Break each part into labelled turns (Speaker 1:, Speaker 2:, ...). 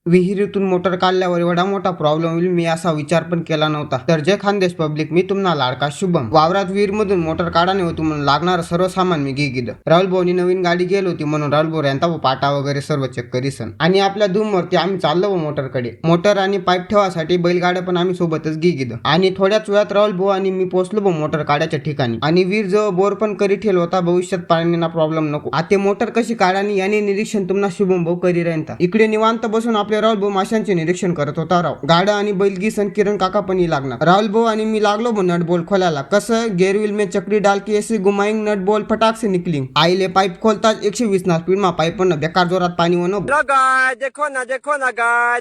Speaker 1: विहिरीतून मोटर काढल्यावर एवढा मोठा प्रॉब्लेम होईल मी असा विचार पण केला नव्हता. तर जय खानदेश पब्लिक, मी तुम्हाला लाडका शुभम. वावरात विहीर मधून मोटर काढाने होती म्हणून लागणार सर्व सामान मी घेतलं. राहुल भाऊनी नवीन गाडी गेली होती म्हणून राहुल भाऊ यांचा पाटा वगैरे सर्व चेक करीसन. आणि आपल्या धूम वरती आम्ही चाललो मोटरकडे. मोटर आणि पाईप ठेवासाठी बैलगाड्या पण आम्ही सोबतच घेतलं. आणि थोड्याच वेळात राहुल भाऊ आणि मी पोहोचलो मोटर काढायच्या ठिकाणी. आणि विहीर जवळ बोर पण करी ठेवला होता, भविष्यात पाण्याना प्रॉब्लेम नको. आता मोटर कशी काढानी याने निरीक्षण तुम्हाला शुभम भाऊ करी राहता. इकडे निवांत बसून आपले राहुल भाऊ माशांचे निरीक्षण करत होता. राव गाडा आणि बैलगीसन किरण काका पण लागणार. राहुल भाऊ आणि मी लागलो नट बोल खोलायला. कसं गेअर व्हील में चक्री डाल के ऐसे घुमाएंगे नट बोल फटाक से निकली. आईले पाईप खोलताच 120 ना स्पीड मा पाईप पण बेकार जोरात पाणी वनो.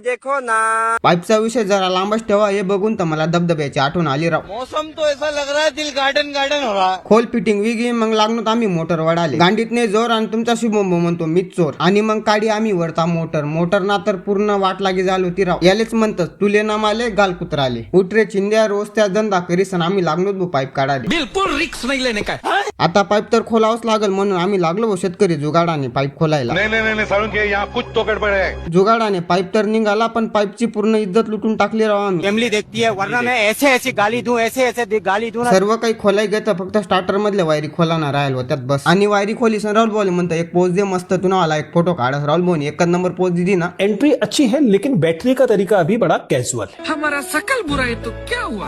Speaker 1: देखो ना पाईपचा विषय जरा लांबच ठेवा, हे बघून तर मला धबधब्याची आठवण आली. राव
Speaker 2: मौसम तो ऐसा लग रहा है दिल गार्डन गार्डन हो रहा है.
Speaker 1: खोल फिटिंग विगी मग लागलो आम्ही मोटर वडाले. गांडीतने जोर आणि तुमचा शुभम भाऊ म्हणतो मीच चोर. आणि मग काढी आम्ही वरता मोटर ना तर पूर्ण वाट लागी झालो ती. राव यालेच म्हणतात तुले ना माले गाल कुत्राले. उठरे चिंद्या रोज त्या धंदा करीसन आम्ही लागलो पाईप काढाले.
Speaker 2: बिल्कुल रिक्स नहीं लेने का.
Speaker 1: आता पाईप तर खोलावंच लागल म्हणून आम्ही लागलो शेतकरी जुगाडाने पाईप खोलायला.
Speaker 3: नहीं साळुंखे, यहाँ कुछ तो गड़बड़ है.
Speaker 1: जुगाडाने पाईप तर निघाला पण पाईपची पूर्ण इज्जत लुटून टाकली. राव आम्ही
Speaker 2: फैमिली देखती है वरना मैं ऐसे ऐसे गाली दूं ऐसे गाली दूं.
Speaker 1: सर्व काही खोलाय घेतं, फक्त स्टार्टर मधल्या वायरी खोलाना राहिल होत्यात बस. आणि वायरी खोली राहुल भाऊ म्हणतं एक पोज दे मस्त, तू आला एक फोटो काढ. राहुल भाऊ एकच नंबर पोज दिली ना.
Speaker 4: एंट्री अच्छी है लेकिन बैठने का तरीका अभी बड़ा कैजुअल है.
Speaker 5: हमारा शकल बुरा है तो क्या हुआ,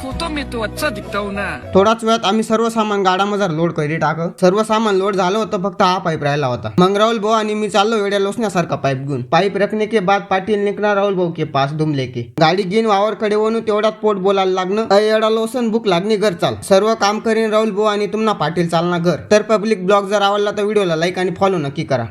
Speaker 5: फोटो में तो अच्छा दिखता हूँ ना.
Speaker 1: थोडाच वेळात आम्ही सर्व सामान गाडामध्ये लोड करी टाक. सर्व सामान लोड झालं होतं, फक्त हा पाईप राहिला होता. मग राहुल भाऊ आणि मी चाललो वेड्या लोसण्यासारखा पाईप घेऊन. पाईप रखने के बाद पाटील निकला राहुल भाऊ के पास दुम लेके. गाडी घेऊन वावरकडे वणू तेवढ्यात पोट बोलायला लागणं. एवढा लोसन भूक लागणी घर चाल. सर्व काम करीन राहुल भाऊ आणि तुम्हाला पाटील चालना घर. तर पब्लिक ब्लॉग जर आवडला तर व्हिडिओला लाईक आणि फॉलो नक्की करा.